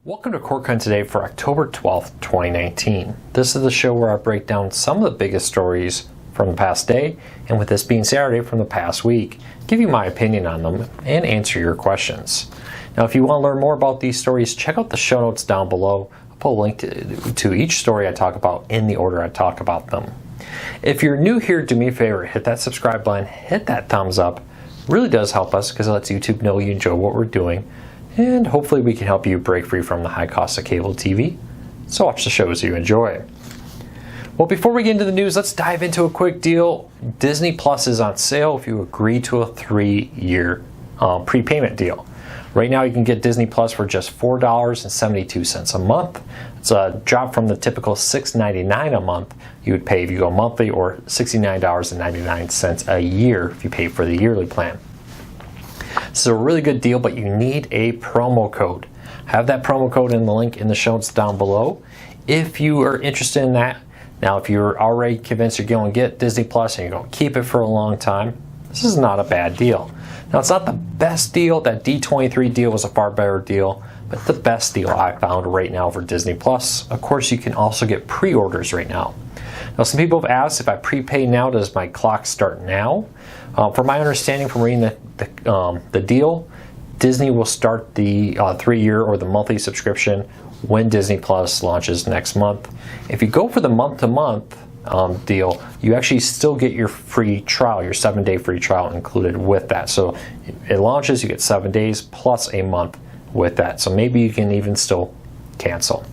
Welcome to Core Con today for October 12th, 2019. This is the show where I break down some of the biggest stories from the past day, and with this being Saturday, from the past week, give you my opinion on them and answer your questions. Now, if you want to learn more about these stories, check out the show notes down below. I'll put a link to each story I talk about in the order I talk about them. If you're new here, do me a favor, hit that subscribe button, hit that thumbs up. It really does help us because it lets YouTube know you enjoy what we're doing. And hopefully we can help you break free from the high cost of cable TV. So watch the shows you enjoy. Well, before we get into the news, let's dive into a quick deal. Disney Plus is on sale if you agree to a 3-year prepayment deal. Right now you can get Disney Plus for just $4.72 a month. It's a drop from the typical $6.99 a month you would pay if you go monthly, or $69.99 a year if you pay for the yearly plan. This is a really good deal, but you need a promo code. Have that promo code in the link in the show notes down below if you are interested in that. Now, if you're already convinced you're going to get Disney Plus and you're going to keep it for a long time, this is not a bad deal. Now, it's not the best deal. That D23 deal was a far better deal, but the best deal I found right now for Disney Plus. Of course, you can also get pre-orders right now. Now, some people have asked, if I prepay now, does my clock start now? From my understanding from reading the deal, Disney will start the 3-year or the monthly subscription when Disney Plus launches next month. If you go for the month-to-month deal, you actually still get your free trial, your 7-day free trial included with that. So it launches, you get 7 days plus a month with that. So maybe you can even still cancel.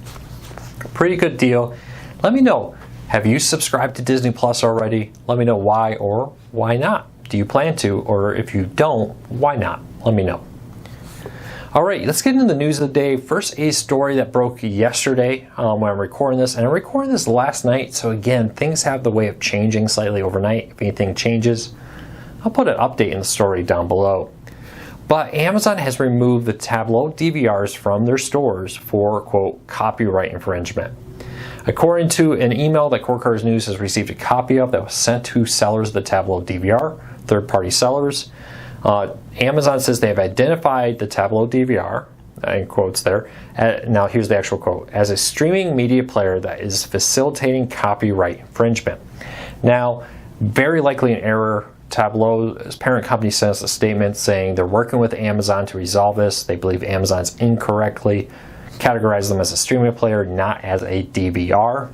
Pretty good deal. Let me know. Have you subscribed to Disney Plus already? Let me know why or why not. Do you plan to? Or if you don't, why not? Let me know. All right, let's get into the news of the day. First, a story that broke yesterday when I'm recording this. And I'm recording this last night. So again, things have the way of changing slightly overnight. If anything changes, I'll put an update in the story down below. But Amazon has removed the Tablo DVRs from their stores for, quote, copyright infringement. According to an email that Core Cars News has received a copy of that was sent to sellers of the Tablo DVR, third-party sellers, Amazon says they have identified the Tablo DVR, in quotes there, now here's the actual quote, as a streaming media player that is facilitating copyright infringement. Now, very likely an error. Tablo's parent company sends a statement saying they're working with Amazon to resolve this. They believe Amazon's incorrectly categorize them as a streaming player, not as a DVR,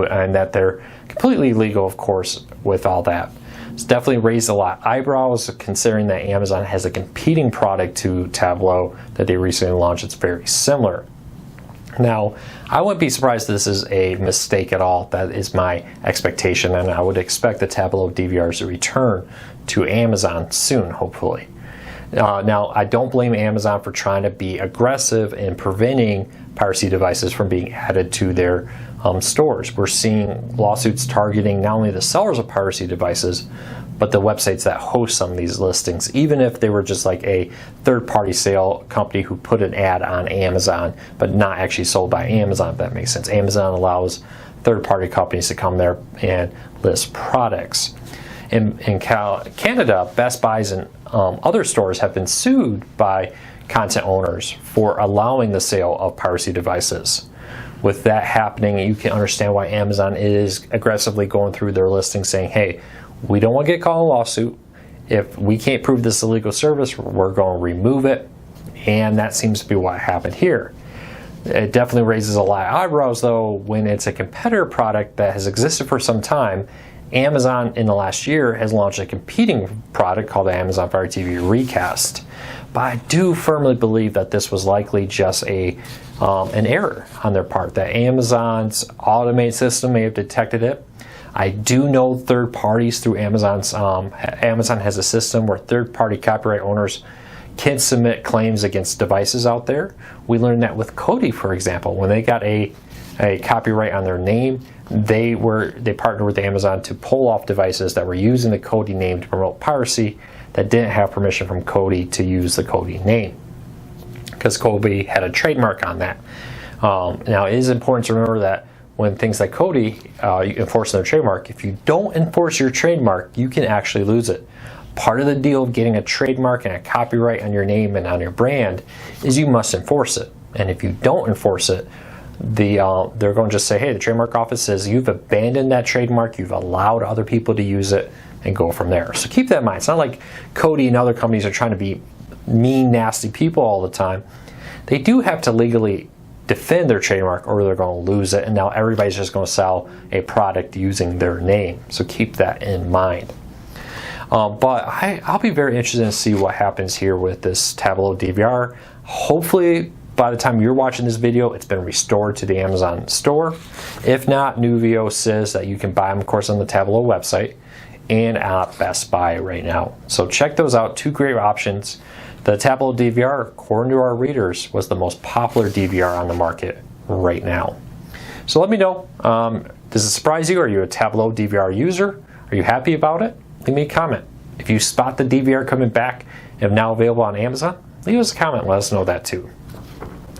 and that they're completely legal, of course, with all that. It's definitely raised a lot of eyebrows, considering that Amazon has a competing product to Tablo that they recently launched. It's very similar. Now, I wouldn't be surprised if this is a mistake at all. That is my expectation, and I would expect the Tablo DVRs to return to Amazon soon, hopefully. Now, I don't blame Amazon for trying to be aggressive in preventing piracy devices from being added to their stores. We're seeing lawsuits targeting not only the sellers of piracy devices, but the websites that host some of these listings, even if they were just like a third-party sale company who put an ad on Amazon, but not actually sold by Amazon, if that makes sense. Amazon allows third-party companies to come there and list products. In Canada, Best Buys and other stores have been sued by content owners for allowing the sale of piracy devices. With that happening, you can understand why Amazon is aggressively going through their listings saying, hey, we don't want to get caught in a lawsuit. If we can't prove this illegal service, we're going to remove it. And that seems to be what happened here. It definitely raises a lot of eyebrows, though, when it's a competitor product that has existed for some time. Amazon in the last year has launched a competing product called the Amazon Fire TV Recast. But I do firmly believe that this was likely just an error on their part, that Amazon's automated system may have detected it. I do know third parties through Amazon has a system where third-party copyright owners can submit claims against devices out there. We learned that with Kodi, for example, when they got a copyright on their name, they partnered with Amazon to pull off devices that were using the Kodi name to promote piracy that didn't have permission from Kodi to use the Kodi name, because Kodi had a trademark on that. Now, it is important to remember that when things like Kodi enforce their trademark, if you don't enforce your trademark, you can actually lose it. Part of the deal of getting a trademark and a copyright on your name and on your brand is you must enforce it. And if you don't enforce it, they're going to just say, hey, the trademark office says you've abandoned that trademark, you've allowed other people to use it, and go from there. So keep that in mind. It's not like Cody and other companies are trying to be mean, nasty people all the time. They do have to legally defend their trademark or they're going to lose it, and now everybody's just going to sell a product using their name. So keep that in mind. But I'll be very interested to see what happens here with this Tablo DVR. Hopefully, by the time you're watching this video, it's been restored to the Amazon store. If not, new video says that you can buy them, of course, on the Tablo website and at Best Buy right now. So check those out. Two great options. The Tablo DVR, according to our readers, was the most popular DVR on the market right now. So let me know. Does it surprise you? Are you a Tablo DVR user? Are you happy about it? Leave me a comment. If you spot the DVR coming back and now available on Amazon, leave us a comment. Let us know that too.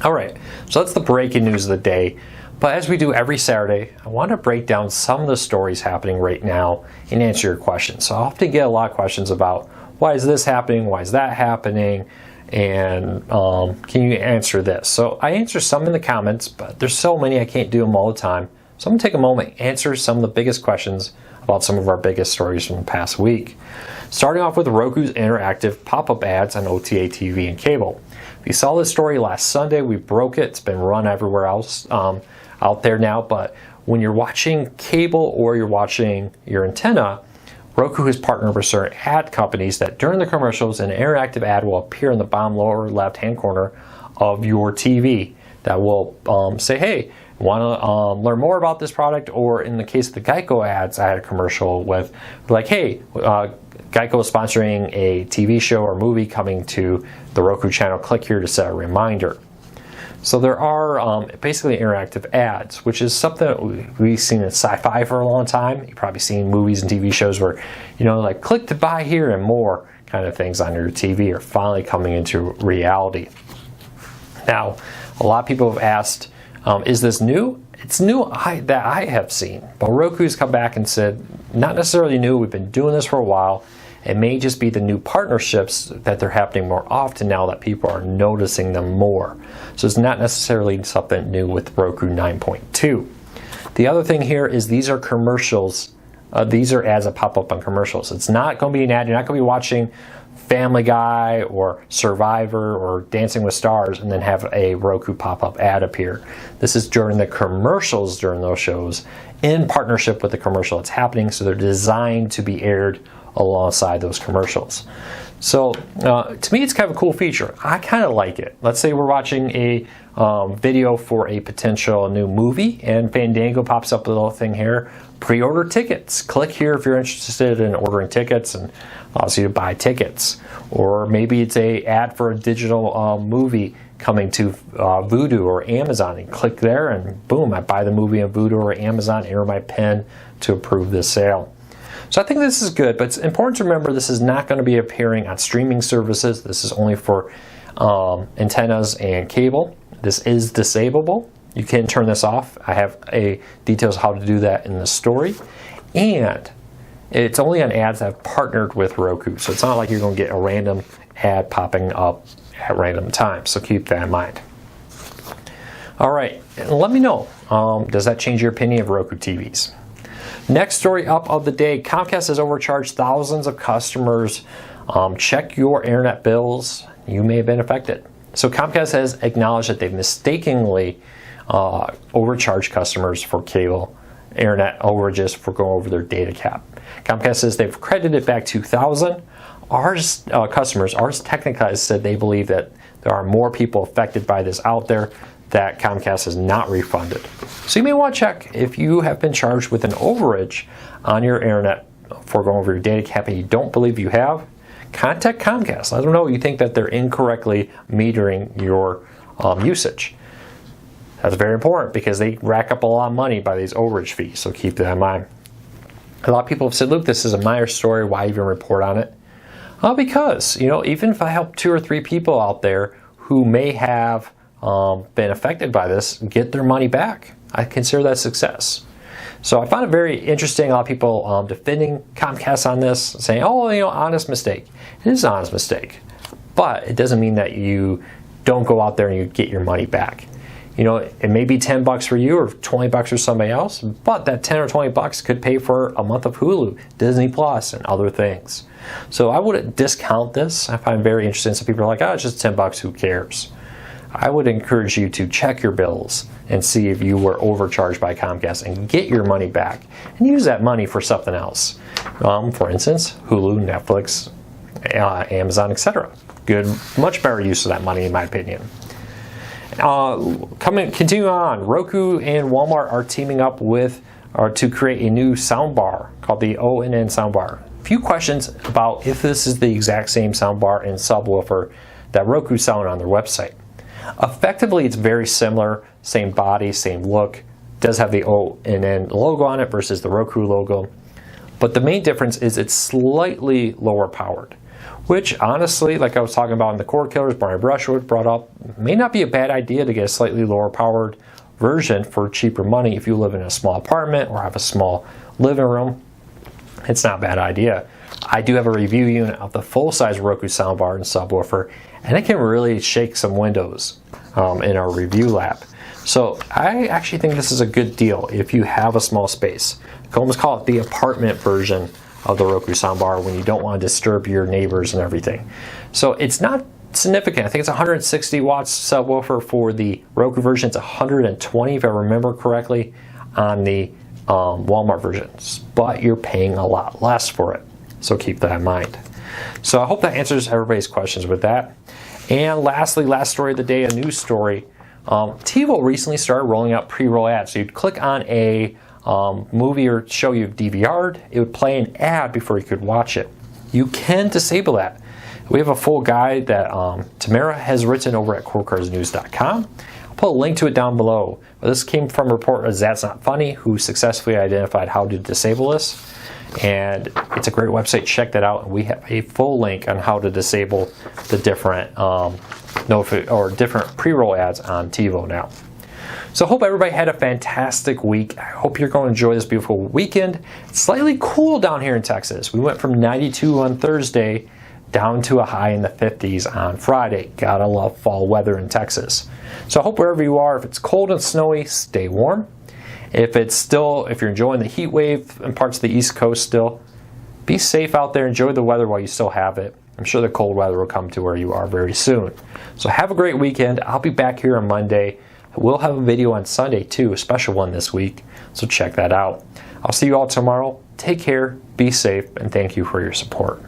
All right, so that's the breaking news of the day. But as we do every Saturday, I want to break down some of the stories happening right now and answer your questions. So I often get a lot of questions about why is this happening, why is that happening, and can you answer this? So I answer some in the comments, but there's so many I can't do them all the time. So I'm going to take a moment and answer some of the biggest questions about some of our biggest stories from the past week. Starting off with Roku's interactive pop-up ads on OTA TV and cable. If you saw this story last Sunday, we broke it. It's been run everywhere else out there now, but when you're watching cable or you're watching your antenna, Roku has partnered with certain ad companies that during the commercials, an interactive ad will appear in the bottom lower left-hand corner of your TV that will say, hey, want to learn more about this product? Or in the case of the Geico ads, I had a commercial with like, hey, Geico is sponsoring a TV show or movie coming to the Roku channel. Click here to set a reminder. So there are basically interactive ads, which is something that we've seen in sci-fi for a long time. You've probably seen movies and TV shows where, you know, like click to buy here and more kind of things on your TV are finally coming into reality. Now, a lot of people have asked, is this new? It's new that I have seen, but Roku's come back and said, not necessarily new, we've been doing this for a while. It may just be the new partnerships that they're happening more often now that people are noticing them more. So it's not necessarily something new with Roku 9.2. The other thing here is these are commercials. These are ads that pop up on commercials. It's not going to be an ad. You're not going to be watching Family Guy or Survivor or Dancing with Stars and then have a Roku pop-up ad appear. This is during the commercials during those shows in partnership with the commercial that's happening, so they're designed to be aired alongside those commercials. So to me, it's kind of a cool feature. I kind of like it. Let's say we're watching a video for a potential new movie and Fandango pops up a little thing here. Pre-order tickets. Click here if you're interested in ordering tickets and allows you to buy tickets. Or maybe it's a ad for a digital movie coming to Vudu or Amazon. And click there and boom, I buy the movie on Vudu or Amazon, enter my PIN to approve the sale. So I think this is good, but it's important to remember this is not going to be appearing on streaming services. This is only for antennas and cable. This is disableable. You can turn this off. I have details how to do that in the story. And it's only on ads that have partnered with Roku. So it's not like you're going to get a random ad popping up at random times. So keep that in mind. All right, and let me know. Does that change your opinion of Roku TVs? Next story up of the day, Comcast has overcharged thousands of customers. Check your internet bills. You may have been affected. So Comcast has acknowledged that they've mistakenly overcharged customers for cable internet overages for going over their data cap. Comcast says they've credited back 2,000. Ours Technica has said they believe that there are more people affected by this out there that Comcast has not refunded. So you may want to check if you have been charged with an overage on your internet for going over your data cap and you don't believe you have, contact Comcast. Let them know you think that they're incorrectly metering your usage. That's very important because they rack up a lot of money by these overage fees, so keep that in mind. A lot of people have said, Luke, this is a minor story, why even report on it? Because, you know, even if I help 2 or 3 people out there who may have been affected by this, get their money back, I consider that success. So I found it very interesting. A lot of people defending Comcast on this, saying, oh, you know, honest mistake. It is an honest mistake, but it doesn't mean that you don't go out there and you get your money back. You know, it may be $10 for you or $20 for somebody else, but that 10 or $20 could pay for a month of Hulu, Disney Plus, and other things. So I wouldn't discount this. I find it very interesting. Some people are like, oh, it's just $10, who cares? I would encourage you to check your bills and see if you were overcharged by Comcast and get your money back and use that money for something else. For instance, Hulu, Netflix, Amazon, etc. Good, much better use of that money in my opinion. Continuing on, Roku and Walmart are teaming up to create a new soundbar called the ONN soundbar. A few questions about if this is the exact same soundbar and subwoofer that Roku selling on their website. Effectively, it's very similar, same body, same look. Does have the ONN logo on it versus the Roku logo. But the main difference is it's slightly lower powered, which honestly, like I was talking about in the Cord Killers, Brian Brushwood brought up, may not be a bad idea to get a slightly lower powered version for cheaper money if you live in a small apartment or have a small living room. It's not a bad idea. I do have a review unit of the full-size Roku soundbar and subwoofer, and it can really shake some windows in our review lab. So I actually think this is a good deal if you have a small space. You can almost call it the apartment version of the Roku soundbar when you don't want to disturb your neighbors and everything. So it's not significant. I think it's 160 watts subwoofer for the Roku version. It's 120 if I remember correctly on the Walmart versions, but you're paying a lot less for it. So keep that in mind. So I hope that answers everybody's questions with that. And lastly, last story of the day, a news story. TiVo recently started rolling out pre-roll ads. So you'd click on a movie or show you've DVR'd, it would play an ad before you could watch it. You can disable that. We have a full guide that Tamara has written over at CoreCarsNews.com. I'll put a link to it down below. But this came from reporters That's Not Funny, who successfully identified how to disable this. And it's a great website. Check that out. We have a full link on how to disable the different different pre-roll ads on TiVo now. So I hope everybody had a fantastic week. I hope you're going to enjoy this beautiful weekend. It's slightly cool down here in Texas. We went from 92 on Thursday down to a high in the 50s on Friday. Gotta love fall weather in Texas. So I hope wherever you are, if it's cold and snowy, stay warm. If you're enjoying the heat wave in parts of the East Coast still, be safe out there. Enjoy the weather while you still have it. I'm sure the cold weather will come to where you are very soon. So have a great weekend. I'll be back here on Monday. We'll have a video on Sunday too, a special one this week. So check that out. I'll see you all tomorrow. Take care, be safe, and thank you for your support.